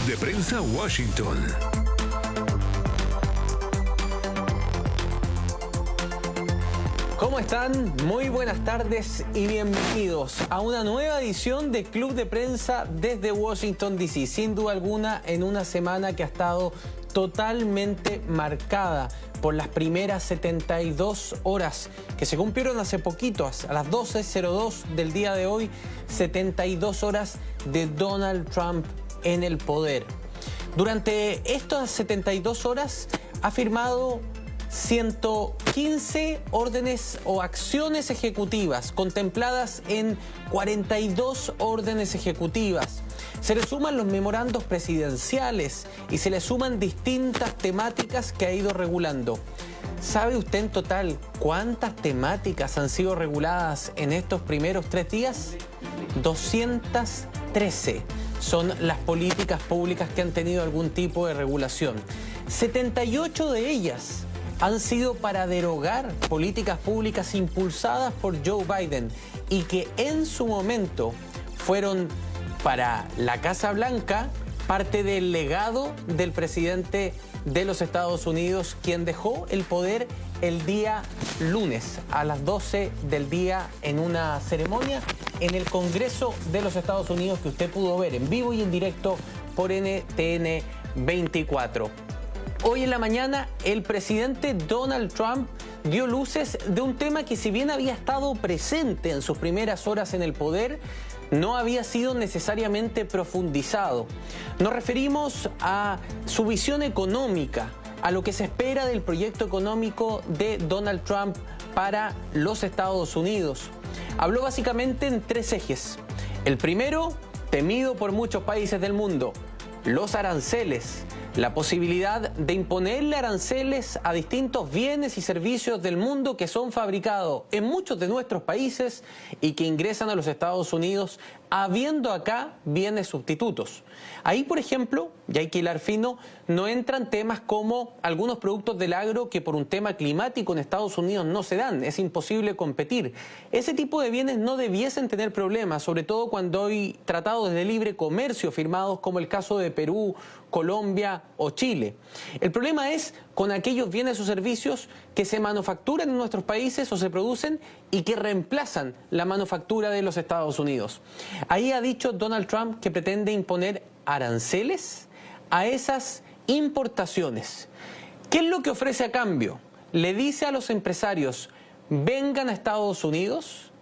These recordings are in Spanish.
de Prensa Washington. ¿Cómo están? Muy buenas tardes y bienvenidos a una nueva edición de Club de Prensa desde Washington, D.C. Sin duda alguna, en una semana que ha estado totalmente marcada por las primeras 72 horas que se cumplieron hace poquito, a las 12:02 del día de hoy, 72 horas de Donald Trump en el poder. Durante estas 72 horas ha firmado 115 órdenes o acciones ejecutivas contempladas en 42 órdenes ejecutivas. Se le suman los memorandos presidenciales y se le suman distintas temáticas que ha ido regulando. ¿Sabe usted en total cuántas temáticas han sido reguladas en estos primeros 3 días? 213 son las políticas públicas que han tenido algún tipo de regulación. 78 de ellas han sido para derogar políticas públicas impulsadas por Joe Biden y que en su momento fueron para la Casa Blanca parte del legado del presidente de los Estados Unidos, quien dejó el poder el día lunes a las 12 del día en una ceremonia en el Congreso de los Estados Unidos que usted pudo ver en vivo y en directo por NTN 24. Hoy en la mañana el presidente Donald Trump dio luces de un tema que, si bien había estado presente en sus primeras horas en el poder, no había sido necesariamente profundizado. Nos referimos a su visión económica, a lo que se espera del proyecto económico de Donald Trump para los Estados Unidos. Habló básicamente en 3 ejes. El primero, temido por muchos países del mundo, los aranceles. La posibilidad de imponerle aranceles a distintos bienes y servicios del mundo que son fabricados en muchos de nuestros países y que ingresan a los Estados Unidos habiendo acá bienes sustitutos. Ahí, por ejemplo, y hay que hilar fino, no entran temas como algunos productos del agro que por un tema climático en Estados Unidos no se dan, es imposible competir. Ese tipo de bienes no debiesen tener problemas, sobre todo cuando hay tratados de libre comercio firmados como el caso de Perú, Colombia o Chile. El problema es con aquellos bienes o servicios que se manufacturan en nuestros países o se producen y que reemplazan la manufactura de los Estados Unidos. Ahí ha dicho Donald Trump que pretende imponer aranceles a esas importaciones. ¿Qué es lo que ofrece a cambio? Le dice a los empresarios: vengan a Estados Unidos,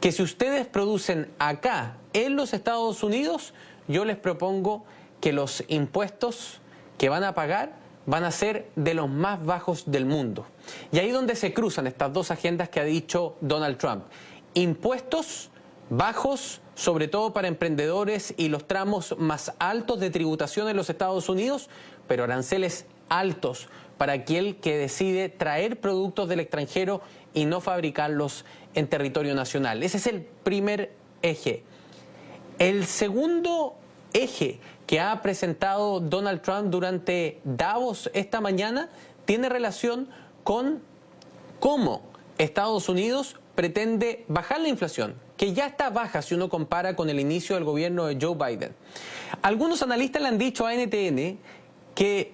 que si ustedes producen acá en los Estados Unidos, yo les propongo que los impuestos que van a pagar van a ser de los más bajos del mundo. Y ahí es donde se cruzan estas dos agendas que ha dicho Donald Trump. Impuestos bajos, sobre todo para emprendedores y los tramos más altos de tributación en los Estados Unidos, pero aranceles altos para aquel que decide traer productos del extranjero y no fabricarlos en territorio nacional. Ese es el primer eje. El segundo eje que ha presentado Donald Trump durante Davos esta mañana tiene relación con cómo Estados Unidos pretende bajar la inflación, que ya está baja si uno compara con el inicio del gobierno de Joe Biden. Algunos analistas le han dicho a NTN que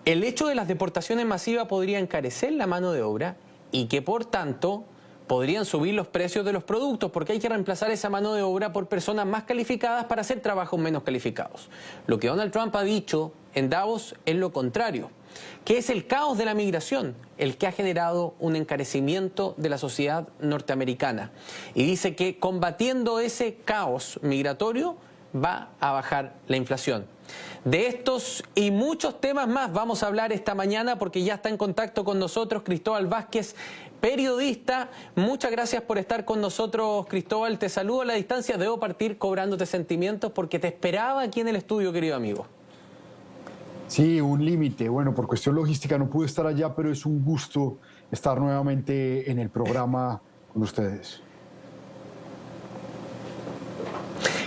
el hecho de las deportaciones masivas podría encarecer la mano de obra y que por tanto podrían subir los precios de los productos porque hay que reemplazar esa mano de obra por personas más calificadas para hacer trabajos menos calificados. Lo que Donald Trump ha dicho en Davos es lo contrario, que es el caos de la migración el que ha generado un encarecimiento de la sociedad norteamericana. Y dice que combatiendo ese caos migratorio va a bajar la inflación. De estos y muchos temas más vamos a hablar esta mañana porque ya está en contacto con nosotros Cristóbal Vázquez, periodista. Muchas gracias por estar con nosotros, Cristóbal. Te saludo a la distancia. Debo partir cobrándote sentimientos porque te esperaba aquí en el estudio, querido amigo. Sí, un límite. Bueno, por cuestión logística no pude estar allá, pero es un gusto estar nuevamente en el programa con ustedes.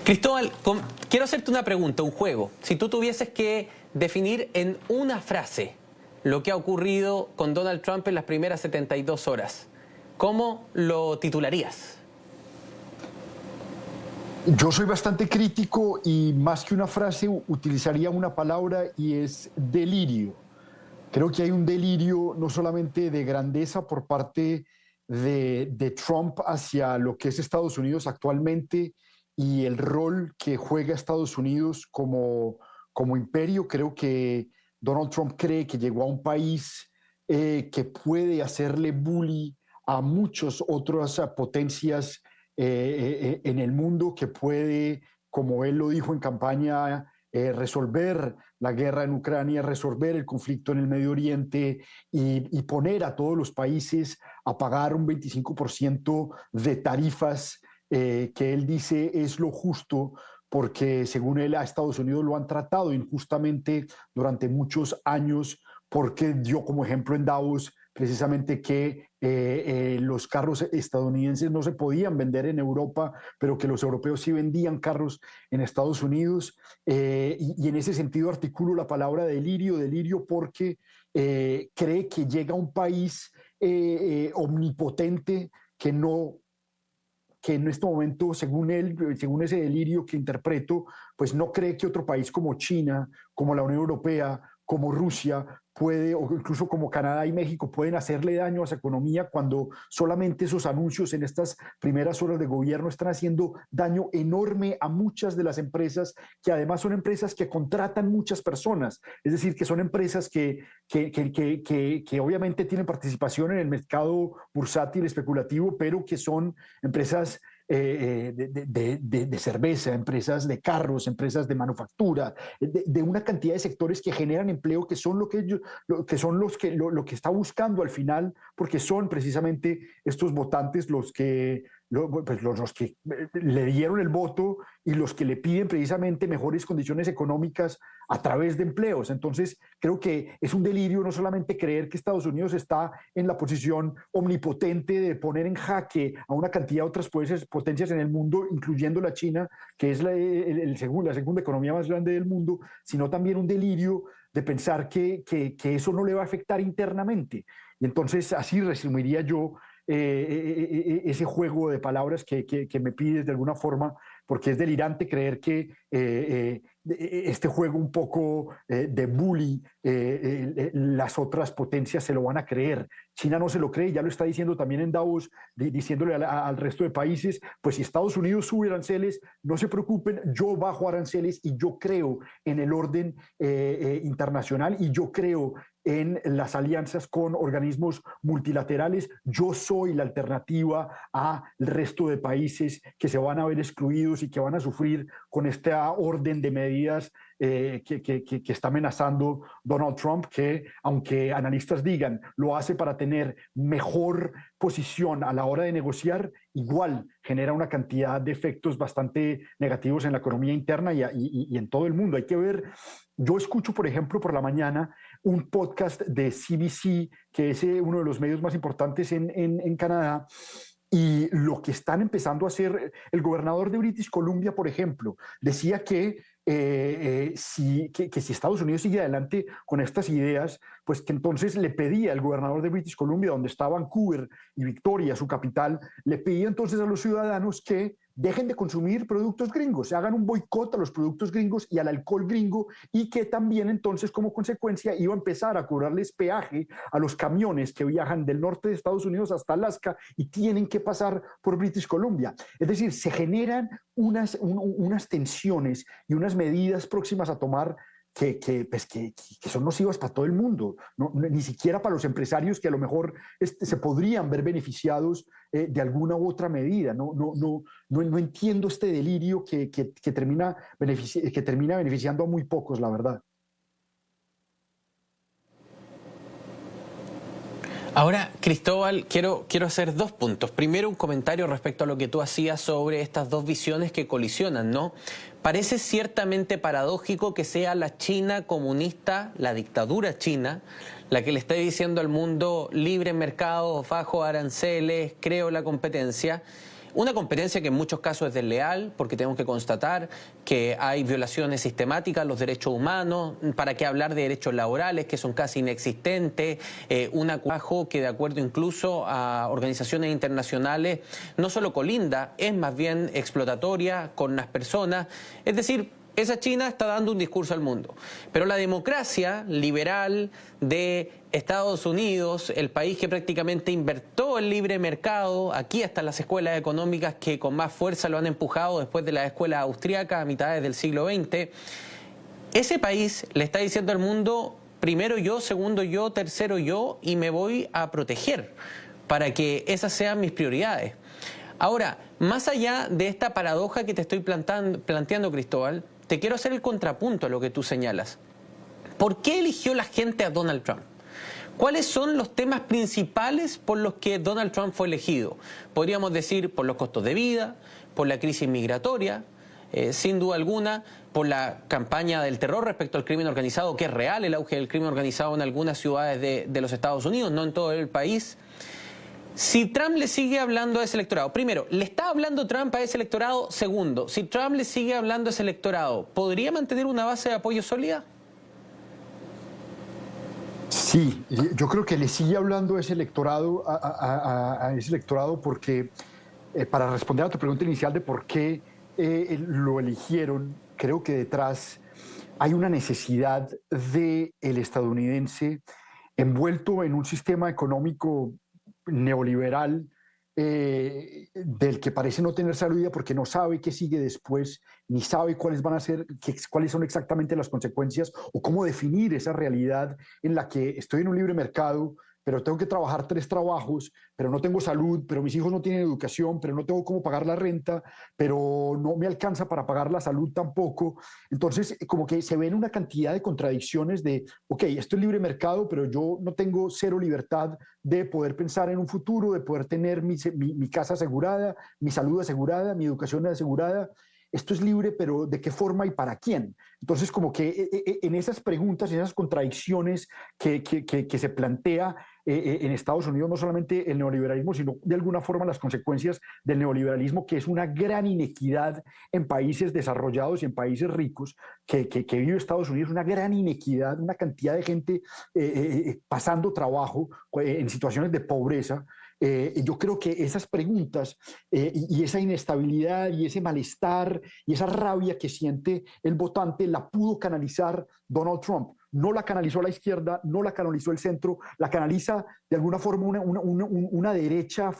Cristóbal, quiero hacerte una pregunta, un juego. Si tú tuvieses que definir en una frase lo que ha ocurrido con Donald Trump en las primeras 72 horas, ¿cómo lo titularías? Yo soy bastante crítico y más que una frase utilizaría una palabra y es delirio. Creo que hay un delirio no solamente de grandeza por parte de Trump hacia lo que es Estados Unidos actualmente y el rol que juega Estados Unidos como imperio. Creo que Donald Trump cree que llegó a un país que puede hacerle bully a muchas otras potencias en el mundo, que puede, como él lo dijo en campaña, resolver la guerra en Ucrania, resolver el conflicto en el Medio Oriente y poner a todos los países a pagar un 25% de tarifas que él dice es lo justo, porque según él a Estados Unidos lo han tratado injustamente durante muchos años, porque dio como ejemplo en Davos precisamente que los carros estadounidenses no se podían vender en Europa, pero que los europeos sí vendían carros en Estados Unidos. Y en ese sentido articulo la palabra delirio, delirio porque cree que llega a un país omnipotente que en este momento, según él, según ese delirio que interpreto, pues no cree que otro país como China, como la Unión Europea, como Rusia puede, o incluso como Canadá y México, pueden hacerle daño a esa economía, cuando solamente esos anuncios en estas primeras horas de gobierno están haciendo daño enorme a muchas de las empresas, que además son empresas que contratan muchas personas, es decir, que son empresas que obviamente tienen participación en el mercado bursátil especulativo, pero que son empresas de cerveza, empresas de carros, empresas de manufactura, de una cantidad de sectores que generan empleo, que son lo que está buscando al final, porque son precisamente estos votantes los que los que le dieron el voto y los que le piden precisamente mejores condiciones económicas a través de empleos. Entonces, creo que es un delirio no solamente creer que Estados Unidos está en la posición omnipotente de poner en jaque a una cantidad de otras potencias en el mundo, incluyendo la China, que es la segunda economía más grande del mundo, sino también un delirio de pensar que eso no le va a afectar internamente. Y entonces así resumiría yo ese juego de palabras que me pides de alguna forma, porque es delirante creer que este juego un poco de bully, las otras potencias se lo van a creer. China no se lo cree, ya lo está diciendo también en Davos, diciéndole al resto de países, pues si Estados Unidos sube aranceles, no se preocupen, yo bajo aranceles y yo creo en el orden internacional y yo creo en las alianzas con organismos multilaterales. Yo soy la alternativa al resto de países que se van a ver excluidos y que van a sufrir con esta orden de medidas que está amenazando Donald Trump, que aunque analistas digan lo hace para tener mejor posición a la hora de negociar, igual genera una cantidad de efectos bastante negativos en la economía interna y en todo el mundo. Hay que ver, yo escucho, por ejemplo, por la mañana un podcast de CBC, que es uno de los medios más importantes en Canadá, y lo que están empezando a hacer, el gobernador de British Columbia, por ejemplo, decía que si Estados Unidos sigue adelante con estas ideas, pues que entonces le pedía al gobernador de British Columbia, donde está Vancouver y Victoria, su capital, le pedía entonces a los ciudadanos que dejen de consumir productos gringos, se hagan un boicot a los productos gringos y al alcohol gringo, y que también entonces como consecuencia iba a empezar a cobrarles peaje a los camiones que viajan del norte de Estados Unidos hasta Alaska y tienen que pasar por British Columbia. Es decir, se generan unas tensiones y unas medidas próximas a tomar que son nocivas para todo el mundo, ni siquiera para los empresarios que a lo mejor se podrían ver beneficiados de alguna u otra medida. No entiendo este delirio que termina beneficiando a muy pocos, la verdad. Ahora, Cristóbal, quiero hacer dos puntos. Primero, un comentario respecto a lo que tú hacías sobre estas dos visiones que colisionan, ¿no? Parece ciertamente paradójico que sea la China comunista, la dictadura china, la que le esté diciendo al mundo libre mercado, bajo aranceles, creo la competencia, Una competencia que en muchos casos es desleal, porque tenemos que constatar que hay violaciones sistemáticas a los derechos humanos, para qué hablar de derechos laborales, que son casi inexistentes, un trabajo que de acuerdo incluso a organizaciones internacionales no solo colinda, es más bien explotatoria con las personas, es decir, esa China está dando un discurso al mundo. Pero la democracia liberal de Estados Unidos, el país que prácticamente invirtió el libre mercado, aquí están las escuelas económicas que con más fuerza lo han empujado después de las escuelas austríacas a mitades del siglo XX, ese país le está diciendo al mundo, primero yo, segundo yo, tercero yo, y me voy a proteger para que esas sean mis prioridades. Ahora, más allá de esta paradoja que te estoy planteando, Cristóbal, te quiero hacer el contrapunto a lo que tú señalas. ¿Por qué eligió la gente a Donald Trump? ¿Cuáles son los temas principales por los que Donald Trump fue elegido? Podríamos decir por los costos de vida, por la crisis migratoria, sin duda alguna, por la campaña del terror respecto al crimen organizado, que es real el auge del crimen organizado en algunas ciudades de los Estados Unidos, no en todo el país. Si Trump le sigue hablando a ese electorado, primero, ¿le está hablando Trump a ese electorado? Segundo, si Trump le sigue hablando a ese electorado, ¿podría mantener una base de apoyo sólida? Sí, yo creo que le sigue hablando a ese electorado, a ese electorado porque, para responder a tu pregunta inicial de por qué lo eligieron, creo que detrás hay una necesidad del estadounidense envuelto en un sistema económico neoliberal del que parece no tener salida porque no sabe qué sigue después, ni sabe cuáles van a ser, cuáles son exactamente las consecuencias o cómo definir esa realidad en la que estoy en un libre mercado, pero tengo que trabajar 3 trabajos, pero no tengo salud, pero mis hijos no tienen educación, pero no tengo cómo pagar la renta, pero no me alcanza para pagar la salud tampoco. Entonces, como que se ven una cantidad de contradicciones de, ok, esto es libre mercado, pero yo no tengo cero libertad de poder pensar en un futuro, de poder tener mi casa asegurada, mi salud asegurada, mi educación asegurada. Esto es libre, pero ¿de qué forma y para quién? Entonces, como que en esas preguntas, en esas contradicciones que se plantea en Estados Unidos, no solamente el neoliberalismo, sino de alguna forma las consecuencias del neoliberalismo, que es una gran inequidad en países desarrollados y en países ricos, que vive Estados Unidos, una gran inequidad, una cantidad de gente pasando trabajo en situaciones de pobreza. Yo creo que esas preguntas y esa inestabilidad y ese malestar y esa rabia que siente el votante la pudo canalizar Donald Trump. No la canalizó la izquierda, no la canalizó el centro, la canaliza de alguna forma una derecha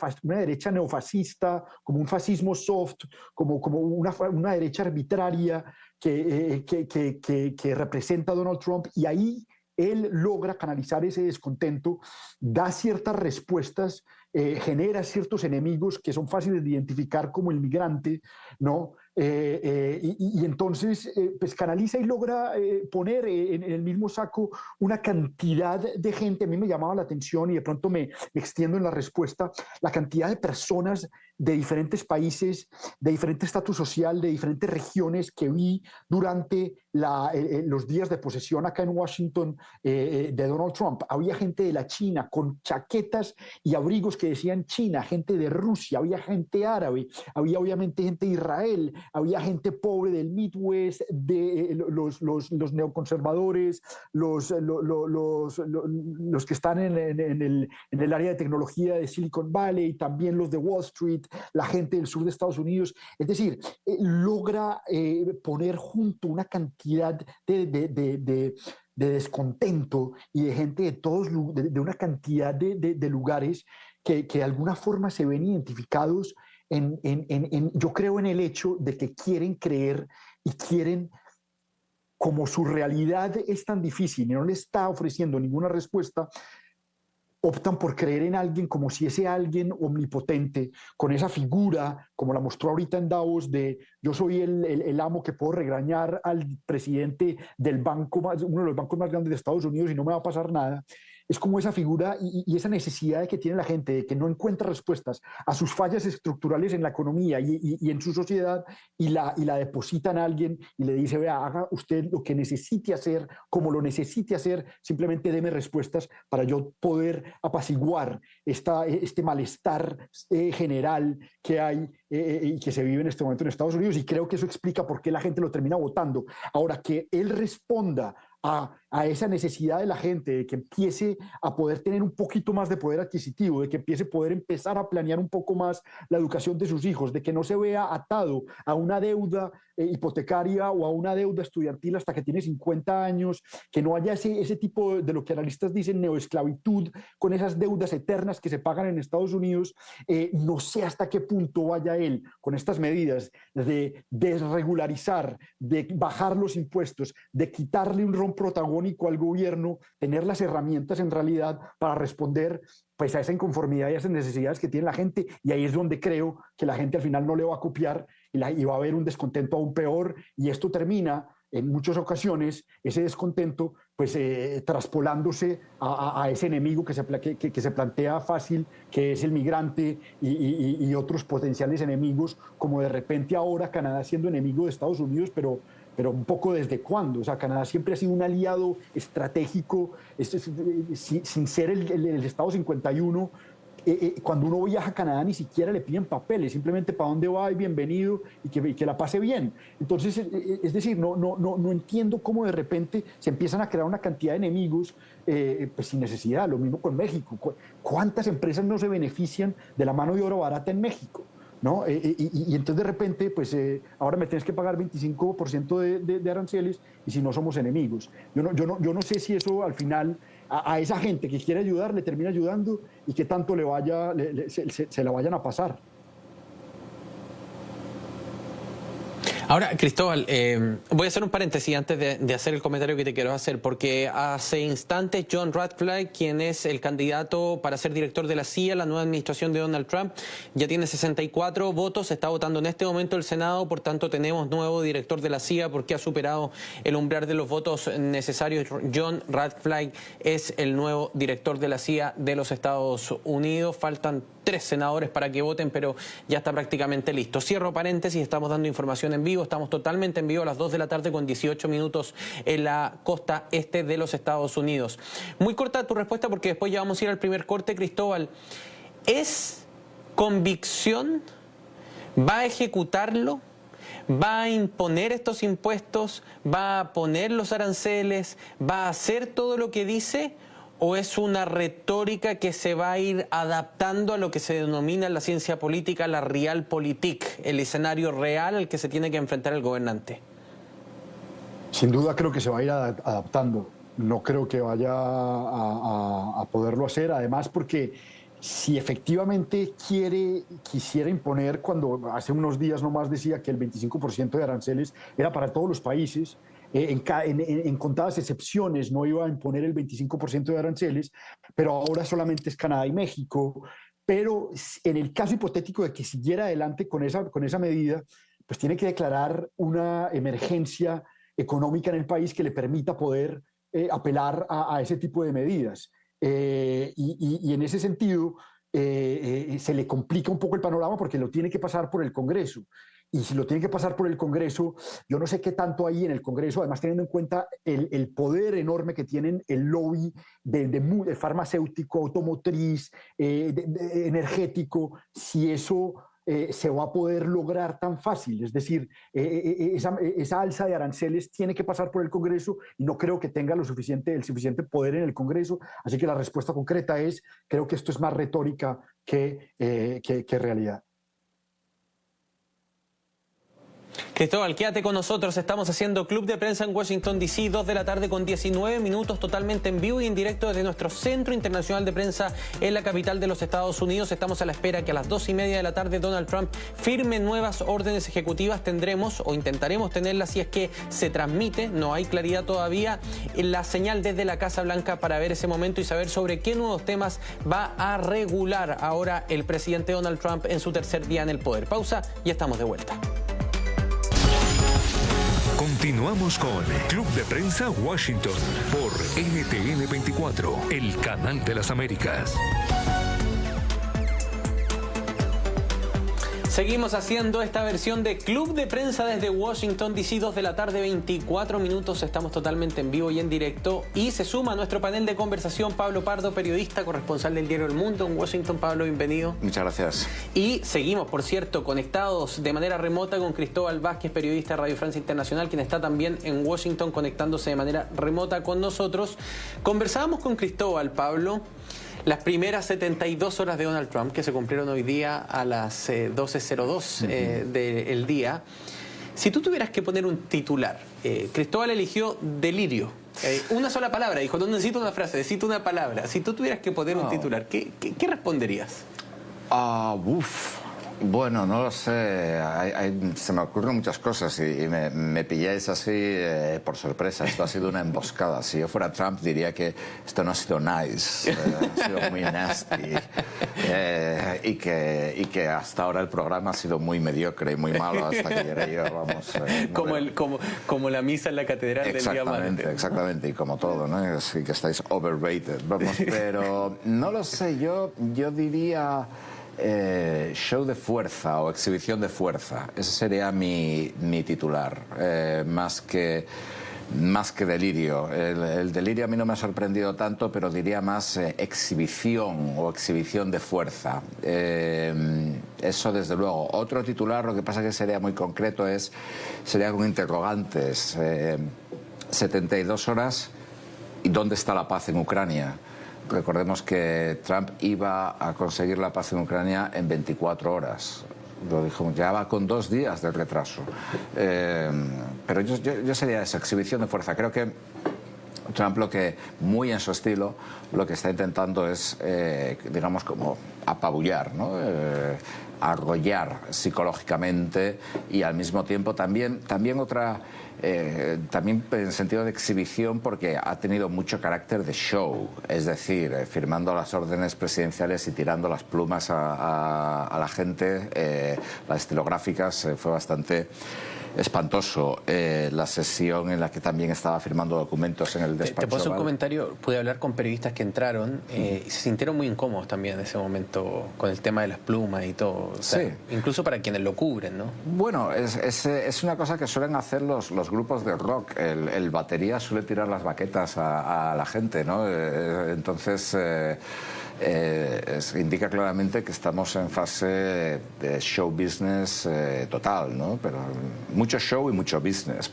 neofascista, como un fascismo soft, como una derecha arbitraria que representa a Donald Trump, y ahí él logra canalizar ese descontento, da ciertas respuestas, genera ciertos enemigos que son fáciles de identificar como el migrante, ¿no? Y entonces pues canaliza y logra poner en el mismo saco una cantidad de gente. A mí me llamaba la atención, y de pronto me extiendo en la respuesta, la cantidad de personas de diferentes países, de diferente estatus social, de diferentes regiones que vi durante los días de posesión acá en Washington de Donald Trump. Había gente de la China con chaquetas y abrigos que decían China, gente de Rusia, había gente árabe, había obviamente gente de Israel, había gente pobre del Midwest, de los neoconservadores, los que están en el área de tecnología de Silicon Valley, también los de Wall Street, la gente del sur de Estados Unidos. Es decir, logra poner junto una cantidad de descontento y de gente de una cantidad de lugares que de alguna forma se ven identificados yo creo en el hecho de que quieren creer y quieren, como su realidad es tan difícil y no le está ofreciendo ninguna respuesta, optan por creer en alguien como si ese alguien omnipotente, con esa figura, como la mostró ahorita en Davos, de yo soy el amo que puedo regañar al presidente del banco uno de los bancos más grandes de Estados Unidos y no me va a pasar nada. es como esa figura y esa necesidad de que tiene la gente de que no encuentra respuestas a sus fallas estructurales en la economía y en su sociedad y la deposita en alguien y le dice, vea, haga usted lo que necesite hacer, como lo necesite hacer, simplemente deme respuestas para yo poder apaciguar este malestar general que hay y que se vive en este momento en Estados Unidos, y creo que eso explica por qué la gente lo termina votando. Ahora, que él responda a esa necesidad de la gente de que empiece a poder tener un poquito más de poder adquisitivo, de que empiece a poder empezar a planear un poco más la educación de sus hijos, de que no se vea atado a una deuda hipotecaria o a una deuda estudiantil hasta que tiene 50 años, que no haya ese tipo de lo que analistas dicen neoesclavitud, con esas deudas eternas que se pagan en Estados Unidos. No sé hasta qué punto vaya él con estas medidas de desregularizar, de bajar los impuestos, de quitarle un rol protagónico al gobierno, tener las herramientas en realidad para responder pues a esa inconformidad y a esas necesidades que tiene la gente, y ahí es donde creo que la gente al final no le va a copiar y va a haber un descontento aún peor, y esto termina en muchas ocasiones, ese descontento, pues traspolándose a ese enemigo que se plantea fácil, que es el migrante y otros potenciales enemigos, como de repente ahora Canadá siendo enemigo de Estados Unidos, pero un poco desde cuándo. O sea, Canadá siempre ha sido un aliado estratégico, sin ser el Estado 51. Cuando uno viaja a Canadá ni siquiera le piden papeles, simplemente para dónde va y bienvenido y que la pase bien. Entonces, es decir, no entiendo cómo de repente se empiezan a crear una cantidad de enemigos pues sin necesidad. Lo mismo con México. ¿Cuántas empresas no se benefician de la mano de obra barata en México? ¿No? Y entonces de repente, pues ahora me tienes que pagar 25% de aranceles, y si no somos enemigos. Yo no sé si eso al final a esa gente que quiere ayudar le termina ayudando, y qué tanto se la vayan a pasar. Ahora, Cristóbal, voy a hacer un paréntesis antes de hacer el comentario que te quiero hacer, porque hace instantes John Ratcliffe, quien es el candidato para ser director de la CIA, la nueva administración de Donald Trump, ya tiene 64 votos, está votando en este momento el Senado, por tanto tenemos nuevo director de la CIA porque ha superado el umbral de los votos necesarios. John Ratcliffe es el nuevo director de la CIA de los Estados Unidos. Faltan 3 senadores para que voten, pero ya está prácticamente listo. Cierro paréntesis, estamos dando información en vivo, estamos totalmente en vivo a las 2 de la tarde con 18 minutos en la costa este de los Estados Unidos. Muy corta tu respuesta porque después ya vamos a ir al primer corte, Cristóbal. ¿Es convicción? ¿Va a ejecutarlo? ¿Va a imponer estos impuestos? ¿Va a poner los aranceles? ¿Va a hacer todo lo que dice? ¿O es una retórica que se va a ir adaptando a lo que se denomina en la ciencia política la realpolitik, el escenario real al que se tiene que enfrentar el gobernante? Sin duda creo que se va a ir adaptando. No creo que vaya a poderlo hacer, además porque si efectivamente quisiera imponer, cuando hace unos días nomás decía que el 25% de aranceles era para todos los países, en contadas excepciones no iba a imponer el 25% de aranceles, pero ahora solamente es Canadá y México. Pero en el caso hipotético de que siguiera adelante con esa medida, pues tiene que declarar una emergencia económica en el país que le permita poder apelar a ese tipo de medidas. Y en ese sentido se le complica un poco el panorama porque lo tiene que pasar por el Congreso. Y si lo tiene que pasar por el Congreso, yo no sé qué tanto hay en el Congreso, además teniendo en cuenta el poder enorme que tienen el lobby de farmacéutico, automotriz, energético, si eso se va a poder lograr tan fácil. Es decir, esa alza de aranceles tiene que pasar por el Congreso, y no creo que tenga el suficiente poder en el Congreso. Así que la respuesta concreta es, creo que esto es más retórica que realidad. Cristóbal, quédate con nosotros, estamos haciendo Club de Prensa en Washington DC, 2 de la tarde con 19 minutos, totalmente en vivo y en directo desde nuestro Centro Internacional de Prensa en la capital de los Estados Unidos. Estamos a la espera que a las 2:30 de la tarde Donald Trump firme nuevas órdenes ejecutivas. Tendremos o intentaremos tenerlas si es que se transmite, no hay claridad todavía, la señal desde la Casa Blanca para ver ese momento y saber sobre qué nuevos temas va a regular ahora el presidente Donald Trump en su tercer día en el poder. Pausa y estamos de vuelta. Continuamos con Club de Prensa Washington por NTN 24, el canal de las Américas. Seguimos haciendo esta versión de Club de Prensa desde Washington, D.C., 2 de la tarde, 24 minutos. Estamos totalmente en vivo y en directo. Y se suma a nuestro panel de conversación Pablo Pardo, periodista, corresponsal del diario El Mundo en Washington. Pablo, bienvenido. Muchas gracias. Y seguimos, por cierto, conectados de manera remota con Cristóbal Vázquez, periodista de Radio Francia Internacional, quien está también en Washington conectándose de manera remota con nosotros. Conversábamos con Cristóbal, Pablo, las primeras 72 horas de Donald Trump, que se cumplieron hoy día a las 12:02 del día. Si tú tuvieras que poner un titular, Cristóbal eligió delirio. Una sola palabra, dijo, no necesito una frase, necesito una palabra. Si tú tuvieras que poner un titular, ¿qué responderías? Bueno, no lo sé. Se me ocurren muchas cosas y me pilláis así por sorpresa. Esto ha sido una emboscada. Si yo fuera Trump diría que esto no ha sido nice, ha sido muy nasty y que hasta ahora el programa ha sido muy mediocre y muy malo hasta que llegué yo, vamos. Como la misa en la catedral del diamante. Exactamente, y como todo, ¿no? Así que estáis overrated, vamos. Pero no lo sé, yo diría show de fuerza o exhibición de fuerza. Ese sería mi titular, más que delirio. El delirio a mí no me ha sorprendido tanto, pero diría más exhibición o exhibición de fuerza. Eso desde luego. Otro titular, lo que pasa que sería muy concreto, sería con interrogantes. 72 horas y ¿dónde está la paz en Ucrania? Recordemos que Trump iba a conseguir la paz en Ucrania en 24 horas. Lo dijo, ya va con 2 días de retraso. Pero yo sería esa exhibición de fuerza. Creo que Trump, muy en su estilo, lo que está intentando es, digamos, como apabullar, ¿no? Arrollar psicológicamente y al mismo tiempo también en sentido de exhibición, porque ha tenido mucho carácter de show, es decir, firmando las órdenes presidenciales y tirando las plumas a la gente, las estilográficas, fue bastante espantoso. La sesión en la que también estaba firmando documentos en el despacho. Te puedo hacer un comentario. Pude hablar con periodistas que entraron y se sintieron muy incómodos también en ese momento con el tema de las plumas y todo. O sea, sí. Incluso para quienes lo cubren, ¿no? Bueno, es una cosa que suelen hacer los grupos de rock. El batería suele tirar las baquetas a la gente, ¿no? Entonces indica claramente que estamos en fase de show business total, ¿no? Pero mucho show y mucho business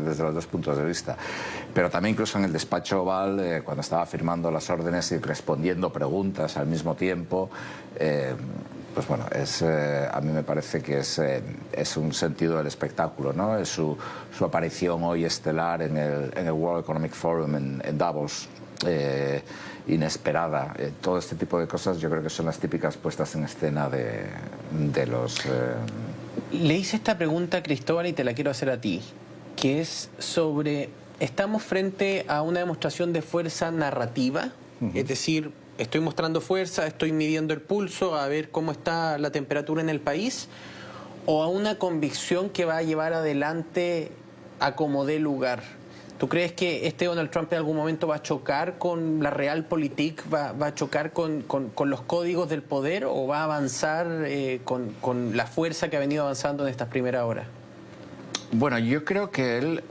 desde los dos puntos de vista. Pero también incluso en el despacho oval, cuando estaba firmando las órdenes y respondiendo preguntas al mismo tiempo, pues bueno, a mí me parece que es un sentido del espectáculo, ¿no? Es su aparición hoy estelar en el World Economic Forum en Davos, inesperada. Todo este tipo de cosas yo creo que son las típicas puestas en escena de los... Le hice esta pregunta a Cristóbal y te la quiero hacer a ti, que es sobre, ¿estamos frente a una demostración de fuerza narrativa? Es decir, estoy mostrando fuerza, estoy midiendo el pulso, a ver cómo está la temperatura en el país, o a una convicción que va a llevar adelante a como dé lugar. ¿Tú crees que Donald Trump en algún momento va a chocar con la realpolitik, va a chocar con los códigos del poder, o va a avanzar con la fuerza que ha venido avanzando en estas primeras horas? Bueno, yo creo que él,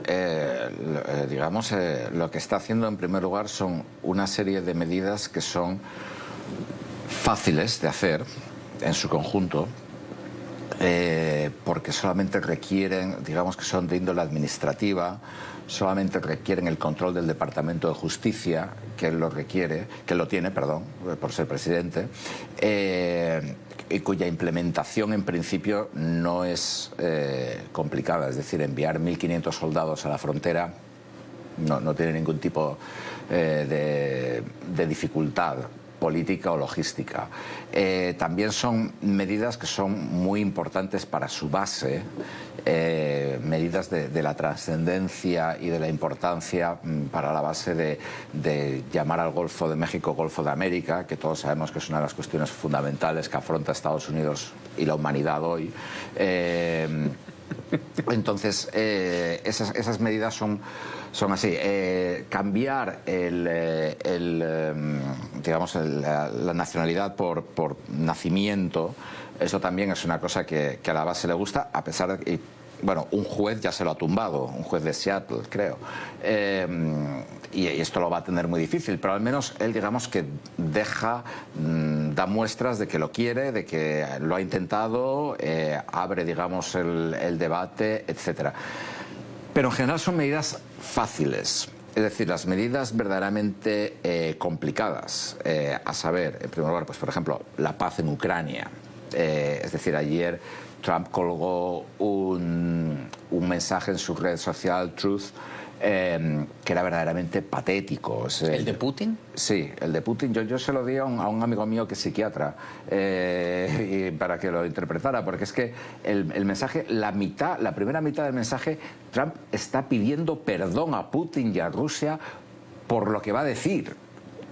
digamos, lo que está haciendo en primer lugar son una serie de medidas que son fáciles de hacer en su conjunto, porque solamente requieren, digamos que son de índole administrativa, solamente requieren el control del Departamento de Justicia, que él lo requiere, que lo tiene, perdón, por ser presidente, y cuya implementación en principio no es complicada. Es decir, enviar 1.500 soldados a la frontera no tiene ningún tipo de dificultad política o logística. También son medidas que son muy importantes para su base, medidas de la trascendencia y de la importancia para la base de llamar al Golfo de México Golfo de América, que todos sabemos que es una de las cuestiones fundamentales que afronta Estados Unidos y la humanidad hoy. Entonces, esas medidas son así. Cambiar digamos, la nacionalidad por nacimiento, eso también es una cosa que a la base le gusta, a pesar de que, bueno, un juez ya se lo ha tumbado, un juez de Seattle, creo. Y esto lo va a tener muy difícil, pero al menos él, digamos, que da muestras de que lo quiere, de que lo ha intentado, abre, digamos, el debate, etcétera. Pero en general son medidas fáciles. Es decir, las medidas verdaderamente complicadas, a saber, en primer lugar, pues por ejemplo, la paz en Ucrania. Es decir, ayer Trump colgó un mensaje en su red social, Truth, que era verdaderamente patético. ¿El de Putin? Sí, el de Putin. Yo se lo di a un amigo mío que es psiquiatra, para que lo interpretara, porque es que el mensaje, la primera mitad del mensaje, Trump está pidiendo perdón a Putin y a Rusia por lo que va a decir.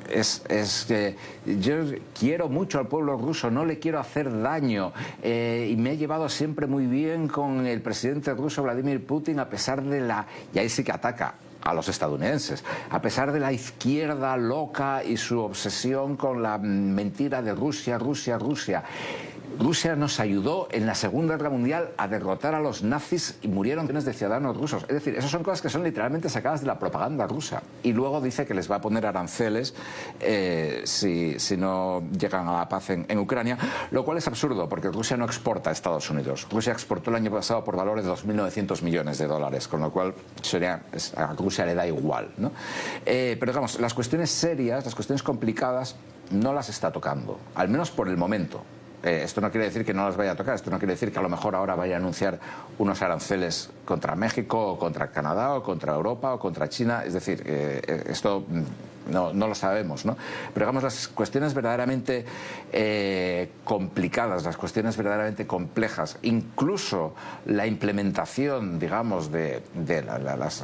Es que yo quiero mucho al pueblo ruso, no le quiero hacer daño, y me he llevado siempre muy bien con el presidente ruso Vladimir Putin, a pesar de y ahí sí que ataca a los estadounidenses, a pesar de la izquierda loca y su obsesión con la mentira de Rusia, Rusia, Rusia. Rusia nos ayudó en la Segunda Guerra Mundial a derrotar a los nazis y murieron millones de ciudadanos rusos. Es decir, esas son cosas que son literalmente sacadas de la propaganda rusa. Y luego dice que les va a poner aranceles si no llegan a la paz en Ucrania, lo cual es absurdo, porque Rusia no exporta a Estados Unidos. Rusia exportó el año pasado por valores de 2.900 millones de dólares, con lo cual a Rusia le da igual, ¿no? Pero digamos, las cuestiones serias, las cuestiones complicadas, no las está tocando, al menos por el momento. Esto no quiere decir que no las vaya a tocar, esto no quiere decir que a lo mejor ahora vaya a anunciar unos aranceles contra México, o contra Canadá, o contra Europa, o contra China. Es decir, esto no lo sabemos, ¿no? Pero digamos, las cuestiones verdaderamente complicadas, las cuestiones verdaderamente complejas, incluso la implementación, digamos,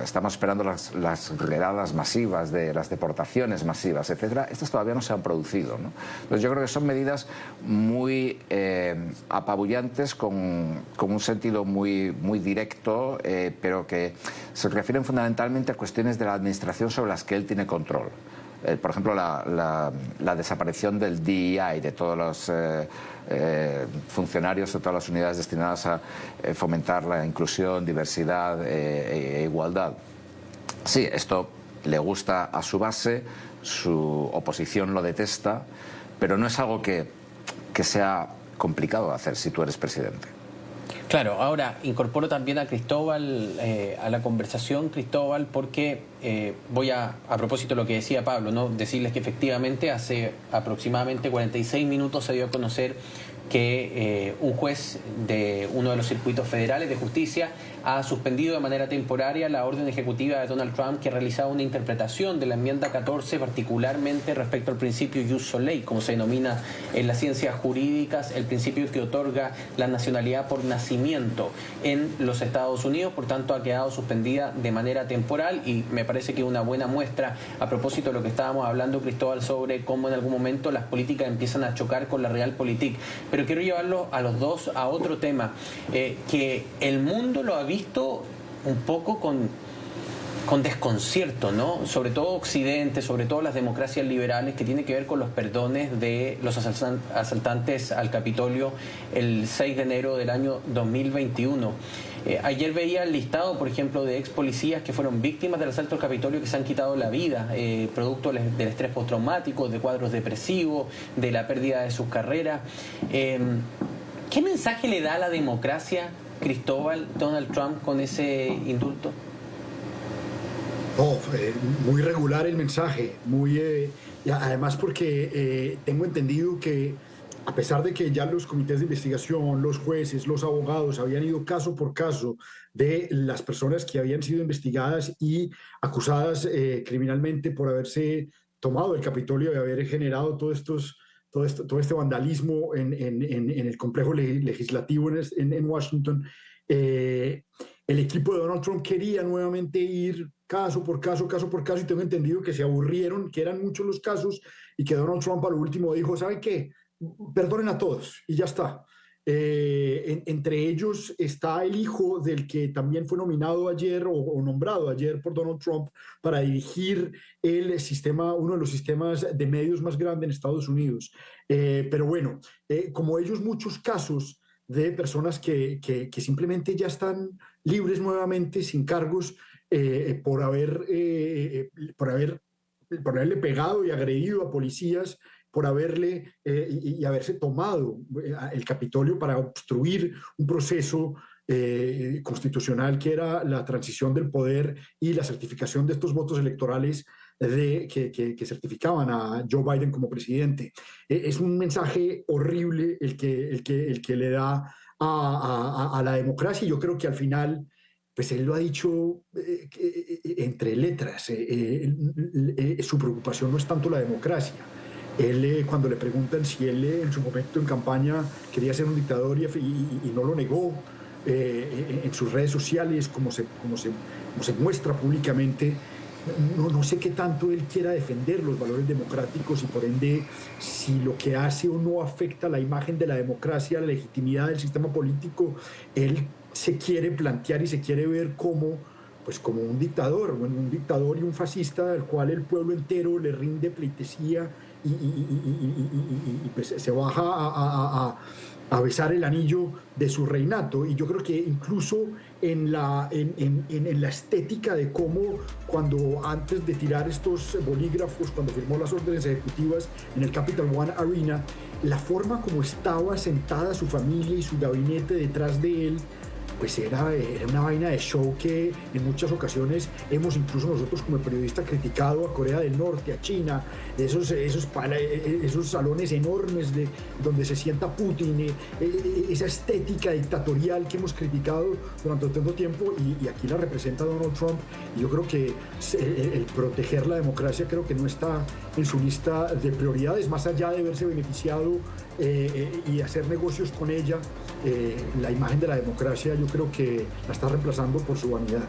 estamos esperando las redadas masivas, de las deportaciones masivas, etcétera, estas todavía no se han producido, ¿no? Entonces yo creo que son medidas muy apabullantes, con un sentido muy directo, pero que se refieren fundamentalmente a cuestiones de la administración sobre las que él tiene control. Por ejemplo, la desaparición del DEI, de todos los funcionarios de todas las unidades destinadas a fomentar la inclusión, diversidad e igualdad. Sí, esto le gusta a su base, su oposición lo detesta, pero no es algo que sea complicado de hacer si tú eres presidente. Claro, ahora incorporo también a Cristóbal a la conversación, Cristóbal, porque voy a propósito de lo que decía Pablo, ¿no? Decirles que efectivamente hace aproximadamente 46 minutos se dio a conocer que un juez de uno de los circuitos federales de justicia ha suspendido de manera temporaria la orden ejecutiva de Donald Trump, que realizaba una interpretación de la enmienda 14, particularmente respecto al principio jus soleil, como se denomina en las ciencias jurídicas, el principio que otorga la nacionalidad por nacimiento en los Estados Unidos. Por tanto, ha quedado suspendida de manera temporal, y me parece que es una buena muestra, a propósito de lo que estábamos hablando, Cristóbal, sobre cómo en algún momento las políticas empiezan a chocar con la realpolitik. Pero quiero llevarlo a los dos a otro tema, que el mundo lo ha visto un poco con desconcierto, ¿no? Sobre todo Occidente, sobre todo las democracias liberales, que tiene que ver con los perdones de los asaltantes al Capitolio el 6 de enero del año 2021. Ayer veía el listado, por ejemplo, de ex policías que fueron víctimas del asalto al Capitolio, que se han quitado la vida, producto del estrés postraumático, de cuadros depresivos, de la pérdida de sus carreras. ¿Qué mensaje le da a la democracia, Cristóbal, Donald Trump con ese indulto? No, muy regular el mensaje, además porque tengo entendido que, a pesar de que ya los comités de investigación, los jueces, los abogados habían ido caso por caso de las personas que habían sido investigadas y acusadas criminalmente por haberse tomado el Capitolio y haber generado todo este vandalismo en el complejo legislativo en Washington, el equipo de Donald Trump quería nuevamente ir caso por caso, y tengo entendido que se aburrieron, que eran muchos los casos, y que Donald Trump a lo último dijo, ¿saben qué? Perdonen a todos y ya está. Entre ellos está el hijo del que también fue nominado ayer o nombrado ayer por Donald Trump para dirigir el sistema, uno de los sistemas de medios más grandes en Estados Unidos. Pero bueno, como ellos, muchos casos de personas que simplemente ya están libres nuevamente, sin cargos, por haberle pegado y agredido a policías, por haberle y haberse tomado el Capitolio para obstruir un proceso constitucional que era la transición del poder y la certificación de estos votos electorales que certificaban a Joe Biden como presidente. Es un mensaje horrible el que le da a la democracia, y yo creo que al final, pues él lo ha dicho entre letras, su preocupación no es tanto la democracia. Él, cuando le preguntan si él en su momento en campaña quería ser un dictador y no lo negó en sus redes sociales, como se muestra públicamente, no sé qué tanto él quiera defender los valores democráticos y por ende si lo que hace o no afecta la imagen de la democracia, la legitimidad del sistema político. Él se quiere plantear y se quiere ver como un dictador, un dictador y un fascista al cual el pueblo entero le rinde pleitesía y pues se baja a besar el anillo de su reinato. Y yo creo que incluso en la estética de cómo, cuando antes de tirar estos bolígrafos, cuando firmó las órdenes ejecutivas en el Capital One Arena, la forma como estaba sentada su familia y su gabinete detrás de él, pues era una vaina de show que en muchas ocasiones hemos incluso nosotros como periodistas criticado a Corea del Norte, a China, esos salones enormes donde se sienta Putin, esa estética dictatorial que hemos criticado durante tanto tiempo, y aquí la representa Donald Trump. Y yo creo que el proteger la democracia creo que no está en su lista de prioridades, más allá de verse beneficiado y hacer negocios con ella. La imagen de la democracia yo creo que la está reemplazando por su vanidad.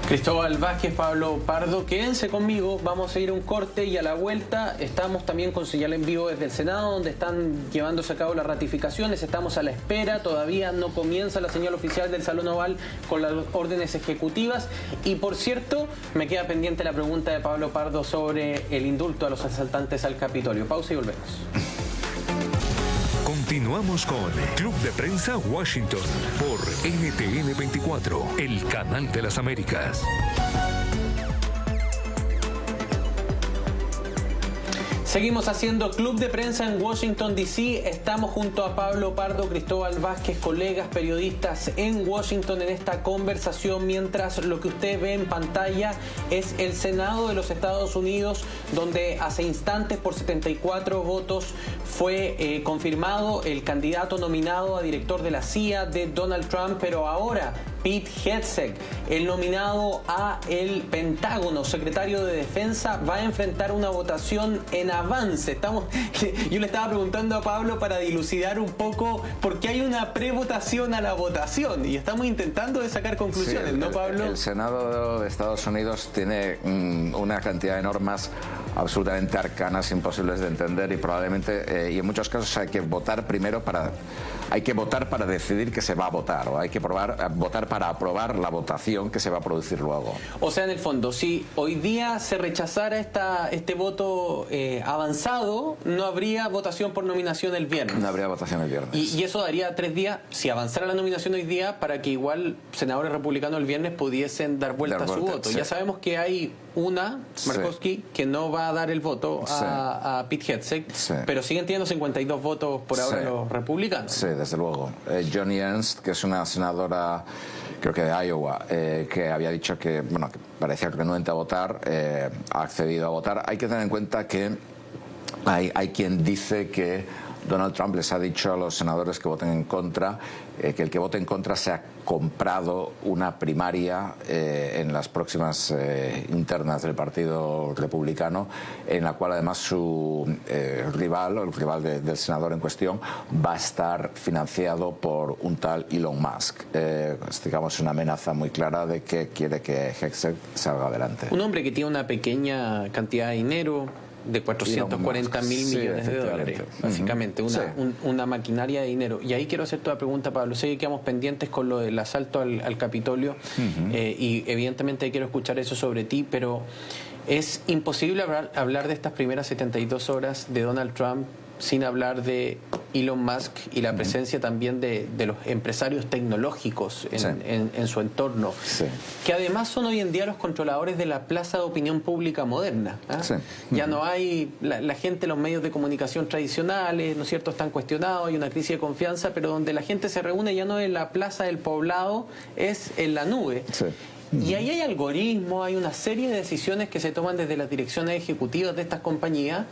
Cristóbal Vázquez, Pablo Pardo, quédense conmigo, vamos a ir a un corte y a la vuelta estamos también con señal en vivo desde el Senado, donde están llevándose a cabo las ratificaciones, estamos a la espera, todavía no comienza la señal oficial del Salón Oval con las órdenes ejecutivas. Y por cierto, me queda pendiente la pregunta de Pablo Pardo sobre el indulto a los asaltantes al Capitolio. Pausa y volvemos. Continuamos con Club de Prensa Washington por NTN 24, el canal de las Américas. Seguimos haciendo Club de Prensa en Washington, D.C. Estamos junto a Pablo Pardo, Cristóbal Vázquez, colegas periodistas en Washington en esta conversación, mientras lo que usted ve en pantalla es el Senado de los Estados Unidos, donde hace instantes por 74 votos fue confirmado el candidato nominado a director de la CIA de Donald Trump, pero ahora Pete Hegseth, el nominado a el Pentágono, secretario de Defensa, va a enfrentar una votación en avance. Yo le estaba preguntando a Pablo para dilucidar un poco por qué hay una prevotación a la votación y estamos intentando de sacar conclusiones, sí, ¿no, Pablo? El Senado de Estados Unidos tiene una cantidad de normas absolutamente arcanas, imposibles de entender, y probablemente y en muchos casos hay que votar para decidir que se va a votar, o hay que votar para aprobar la votación que se va a producir luego. O sea, en el fondo, si hoy día se rechazara este voto avanzado, no habría votación por nominación el viernes. No habría votación el viernes. Y eso daría 3 días, si avanzara la nominación hoy día, para que igual senadores republicanos el viernes pudiesen dar vuelta a su voto. Sí. Ya sabemos que hay Murkowski, sí, que no va a dar el voto a Pete Hegseth, sí, pero siguen teniendo 52 votos por ahora, sí, los republicanos. Sí, desde luego. Joni Ernst, que es una senadora, creo que de Iowa, que había dicho que parecía renuente a votar, ha accedido a votar. Hay que tener en cuenta que hay quien dice que Donald Trump les ha dicho a los senadores que voten en contra, que el que vote en contra se ha comprado una primaria en las próximas internas del Partido Republicano, en la cual además su rival, o el rival del senador en cuestión, va a estar financiado por un tal Elon Musk. Digamos, una amenaza muy clara de que quiere que Hegseth salga adelante. Un hombre que tiene una pequeña cantidad de dinero, de 440 mil millones de dólares, básicamente, una maquinaria de dinero. Y ahí quiero hacer toda pregunta, Pablo. Sé que quedamos pendientes con lo del asalto al Capitolio y evidentemente quiero escuchar eso sobre ti, pero es imposible hablar de estas primeras 72 horas de Donald Trump sin hablar de Elon Musk y la presencia también de los empresarios tecnológicos en su entorno, que además son hoy en día los controladores de la plaza de opinión pública moderna. Ya no hay, la gente, los medios de comunicación tradicionales, ¿no es cierto?, están cuestionados, hay una crisis de confianza, pero donde la gente se reúne ya no en la plaza del poblado, es en la nube. Y ahí hay algoritmos, hay una serie de decisiones que se toman desde las direcciones ejecutivas de estas compañías,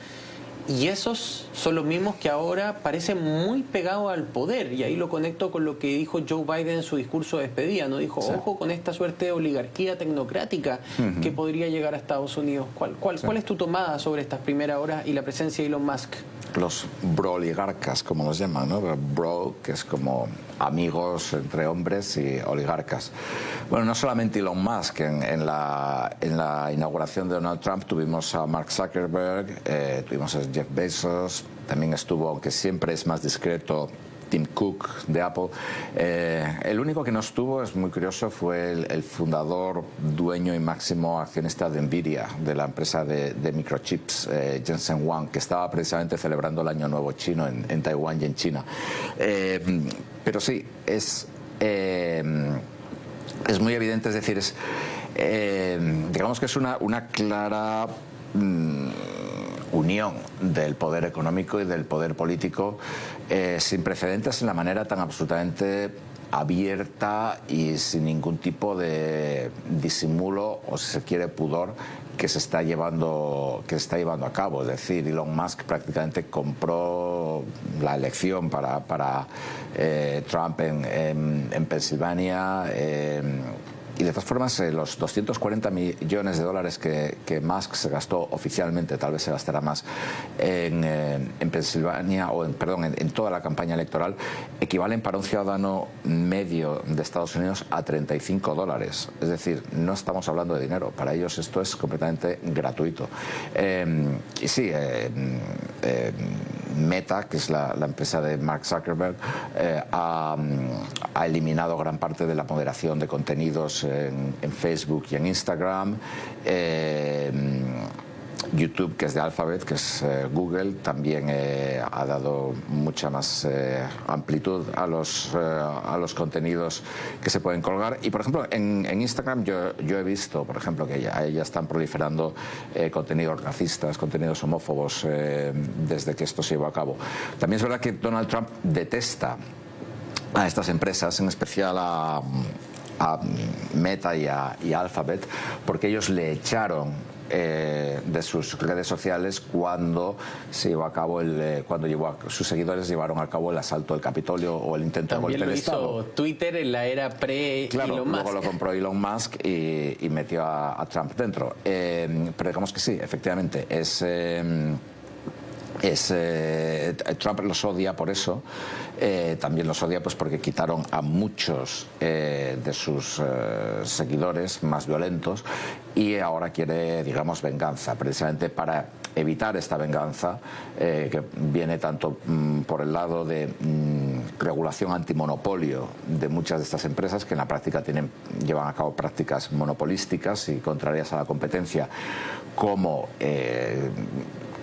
y esos son los mismos que ahora parecen muy pegados al poder. Y ahí lo conecto con lo que dijo Joe Biden en su discurso de despedida, ¿no? Dijo, ojo con esta suerte de oligarquía tecnocrática que podría llegar a Estados Unidos. ¿Cuál es tu tomada sobre estas primeras horas y la presencia de Elon Musk? Los bro-oligarcas, como los llaman, ¿no? Bro, que es como amigos entre hombres, y oligarcas. Bueno, no solamente Elon Musk, en la inauguración de Donald Trump tuvimos a Mark Zuckerberg, tuvimos a Jeff Bezos, también estuvo, aunque siempre es más discreto, Tim Cook de Apple. El único que no estuvo, es muy curioso, fue el fundador, dueño y máximo accionista de Nvidia, de la empresa de microchips, Jensen Huang, que estaba precisamente celebrando el Año Nuevo Chino en Taiwán y en China. Pero sí, es muy evidente, es decir, digamos que es una clara unión del poder económico y del poder político, sin precedentes en la manera tan absolutamente abierta y sin ningún tipo de disimulo o, si se quiere, pudor que se está llevando a cabo. Es decir, Elon Musk prácticamente compró la elección para Trump en Pensilvania. Y de todas formas, los 240 millones de dólares que Musk se gastó oficialmente, tal vez se gastará más, en Pensilvania, en toda la campaña electoral, equivalen para un ciudadano medio de Estados Unidos a $35. Es decir, no estamos hablando de dinero. Para ellos esto es completamente gratuito. Y sí, Meta, que es la empresa de Mark Zuckerberg, ha eliminado gran parte de la moderación de contenidos en Facebook y en Instagram. YouTube, que es de Alphabet, que es Google, también ha dado mucha más amplitud a los contenidos que se pueden colgar. Y, por ejemplo, en Instagram yo he visto, por ejemplo, que ya están proliferando contenidos racistas, contenidos homófobos, desde que esto se llevó a cabo. También es verdad que Donald Trump detesta a estas empresas, en especial a Meta y a Alphabet, porque ellos le echaron de sus redes sociales cuando se llevó a cabo sus seguidores llevaron a cabo el asalto del Capitolio o el intento de golpe de Estado. También lo hizo Twitter en la era pre-Elon Musk. Luego lo compró Elon Musk y metió a Trump dentro. Pero digamos que sí, efectivamente, Trump los odia por eso. También los odia pues porque quitaron a muchos de sus seguidores más violentos, y ahora quiere, digamos, venganza, precisamente para evitar esta venganza, que viene tanto por el lado de regulación antimonopolio de muchas de estas empresas, que en la práctica llevan a cabo prácticas monopolísticas y contrarias a la competencia, como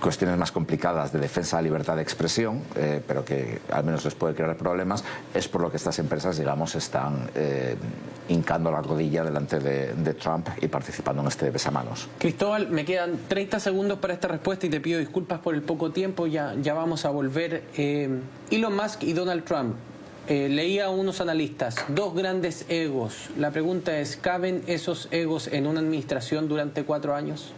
cuestiones más complicadas de defensa de la libertad de expresión, pero que al menos les puede crear problemas. Es por lo que estas empresas, digamos, están hincando la rodilla delante de Trump y participando en este besamanos. Cristóbal, me quedan 30 segundos para esta respuesta y te pido disculpas por el poco tiempo, ya vamos a volver. Elon Musk y Donald Trump. Leía a unos analistas, dos grandes egos. La pregunta es, ¿caben esos egos en una administración durante 4 años?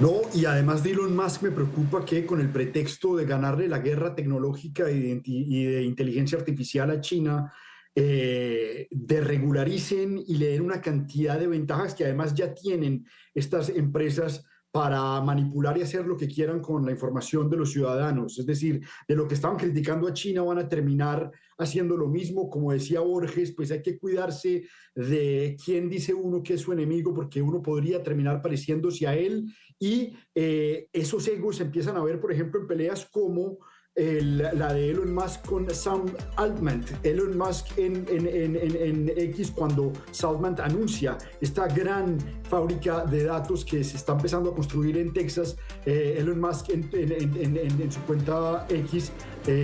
No, y además de Elon Musk me preocupa que con el pretexto de ganarle la guerra tecnológica y de inteligencia artificial a China, desregularice y le den una cantidad de ventajas que además ya tienen estas empresas para manipular y hacer lo que quieran con la información de los ciudadanos. Es decir, de lo que estaban criticando a China van a terminar haciendo lo mismo. Como decía Borges, pues hay que cuidarse de quién dice uno que es su enemigo, porque uno podría terminar pareciéndose a él. Y esos egos se empiezan a ver, por ejemplo, en peleas como la de Elon Musk con Sam Altman. Elon Musk en X, cuando Saltman anuncia esta gran fábrica de datos que se está empezando a construir en Texas, Elon Musk en su cuenta X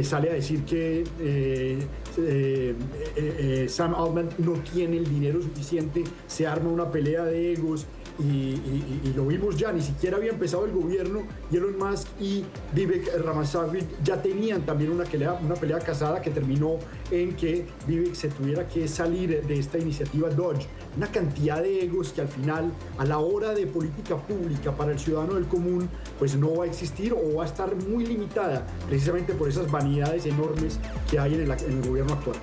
sale a decir que Sam Altman no tiene el dinero suficiente, se arma una pelea de egos. Y lo vimos ya, ni siquiera había empezado el gobierno y Elon Musk y Vivek Ramaswamy ya tenían también una pelea casada que terminó en que Vivek se tuviera que salir de esta iniciativa Dodge. Una cantidad de egos que al final, a la hora de política pública para el ciudadano del común, pues no va a existir o va a estar muy limitada precisamente por esas vanidades enormes que hay en el gobierno actual.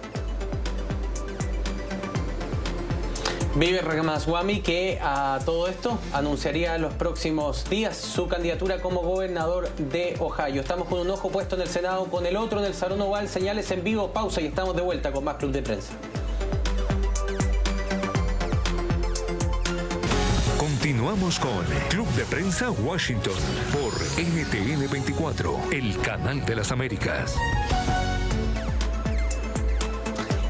Vivek Ramaswamy, que a todo esto anunciaría en los próximos días su candidatura como gobernador de Ohio. Estamos con un ojo puesto en el Senado, con el otro en el Salón Oval. Señales en vivo, pausa y estamos de vuelta con más Club de Prensa. Continuamos con Club de Prensa Washington por NTN 24, el canal de las Américas.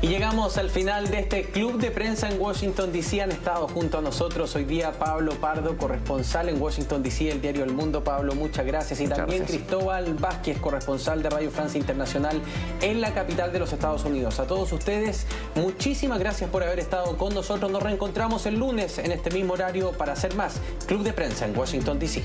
Y llegamos al final de este Club de Prensa en Washington, D.C. Han estado junto a nosotros hoy día Pablo Pardo, corresponsal en Washington, D.C., el diario El Mundo. Pablo, muchas gracias. Y también Cristóbal Vázquez, corresponsal de Radio Francia Internacional en la capital de los Estados Unidos. A todos ustedes, muchísimas gracias por haber estado con nosotros. Nos reencontramos el lunes en este mismo horario para hacer más Club de Prensa en Washington, D.C.